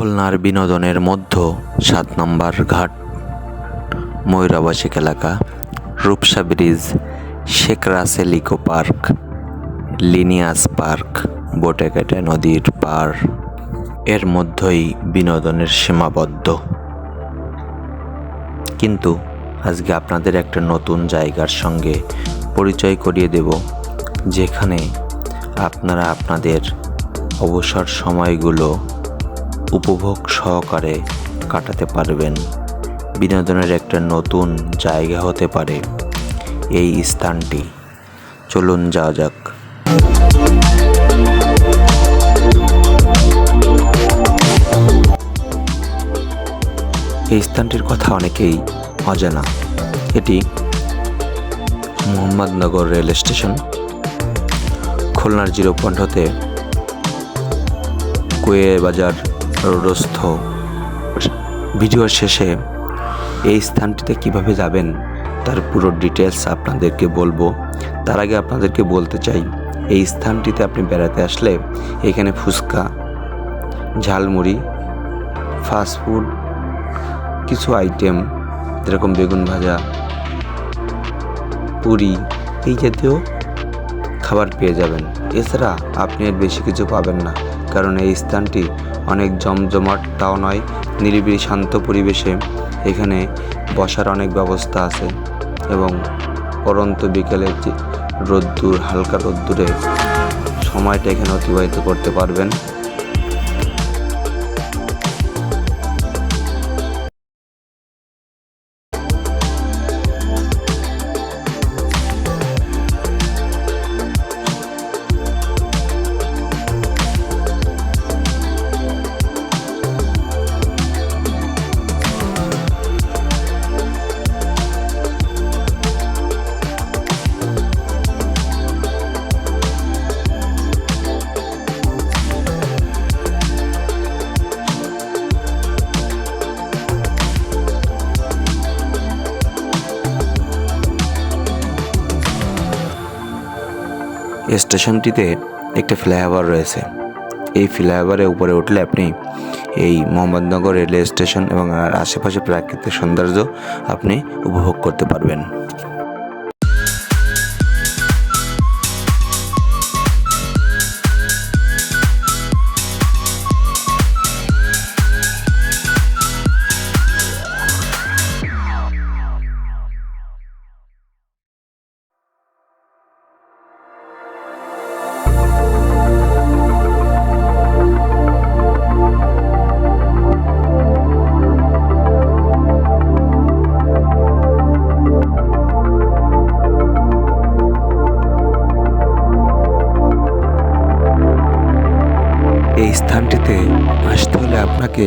খুলনার বিনোদনের মধ্য ৭ নম্বর ঘাট, ময়ূরাবাসিক এলাকা, Rupsha bridge, Sheikh Russel eco park, লিনিয়াস পার্ক, বোটেঘাটা নদীর পার এর মধ্যেই বিনোদনের সীমাবদ্ধ। কিন্তু আজকে আপনাদের একটা নতুন জায়গার সঙ্গে পরিচয় করিয়ে দেব, যেখানে আপনারা আপনাদের অবসর সময়গুলো উপভোগ সহকারে কাটাতে পারবেন। বিনোদনের একটা নতুন জায়গা হতে পারে এই স্থানটি। চলুন যাওয়া যাক। এই স্থানটির কথা অনেকেই অজানা। এটি মোহাম্মদনগর রেল স্টেশন, খুলনার 0 পয়েন্ট হতে কুয়ে বাজার রোডস্থ। ভিডিওর শেষে এই স্থানটিতে কিভাবে যাবেন তার পুরো ডিটেলস আপনাদেরকে বলবো। তার আগে আপনাদেরকে বলতে চাই, এই স্থানটিতে আপনি বেড়াতে আসলে এখানে ফুচকা, ঝালমুড়ি, ফাস্টফুড কিছু আইটেম যেরকম বেগুন ভাজা, পুরি এই জাতীয় খাবার পেয়ে যাবেন। এছাড়া আপনি আর বেশি কিছু পাবেন না, কারণ এই স্থানটি অনেক জমজমাট তাও নয়, নিরিবিলি শান্ত পরিবেশে এখানে বসার অনেক ব্যবস্থা আছে এবং পরন্ত বিকেলে রোদ্দুর, হালকা রোদ্দুরে সময়টা এখানে অতিবাহিত করতে পারবেন। স্টেশনটিতে একটা ফ্লাইওভার রয়েছে। এই ফ্লাইওভারের উপরে উঠলে আপনি এই মোহাম্মদনগর রেলওয়ে স্টেশন এবং আশেপাশে প্রাকৃতিক সৌন্দর্য আপনি উপভোগ করতে পারবেন। এই স্থানটিতে আসতে হলে আপনাকে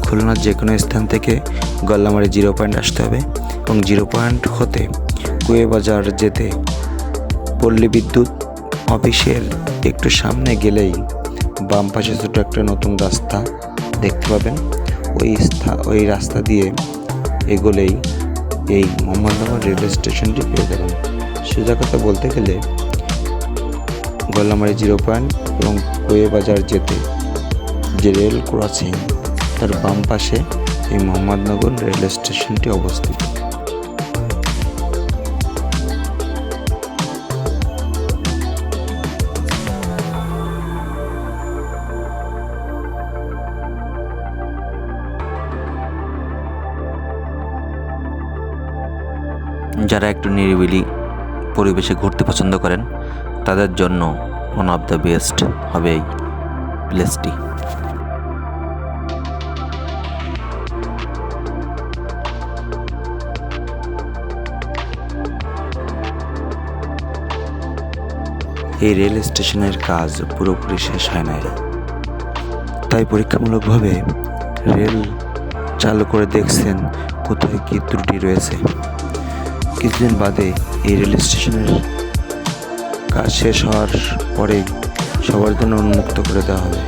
খুলনার যে কোনো স্থান থেকে গল্লামারি 0 পয়েন্ট আসতে হবে এবং 0 পয়েন্ট হতে কুয়ে বাজার যেতে পল্লী বিদ্যুৎ অফিসের একটু সামনে গেলেই বাম পাশে ছোটো একটা নতুন রাস্তা দেখতে পাবেন। ওই রাস্তা দিয়ে এগোলেই এই মোহাম্মদনগর রেলওয়ে স্টেশনটি পেয়ে যাবেন। সোজা কথা বলতে গেলে গল্লামারি 0 পয়েন্ট এবং কুয়ে বাজার যেতে যে রেল ক্রসিং তার বাম পাশে এই মোহাম্মদনগর রেল স্টেশনটি অবস্থিত। যারা একটু নিরিবিলি পরিবেশে ঘুরতে পছন্দ করেন তাদের জন্য ওয়ান অফ দ্য বেস্ট হবে এই প্লেসটি। এই রেল স্টেশনের কাজ পুরোপুরি শেষ হয় নাই, তাই পরীক্ষামূলকভাবে রেল চালু করে দেখছেন কোথায় কী ত্রুটি রয়েছে। কিছুদিন বাদে এই রেল স্টেশনের কাজ শেষ হওয়ার পরেই সবার জন্য উন্মুক্ত করে দেওয়া হবে।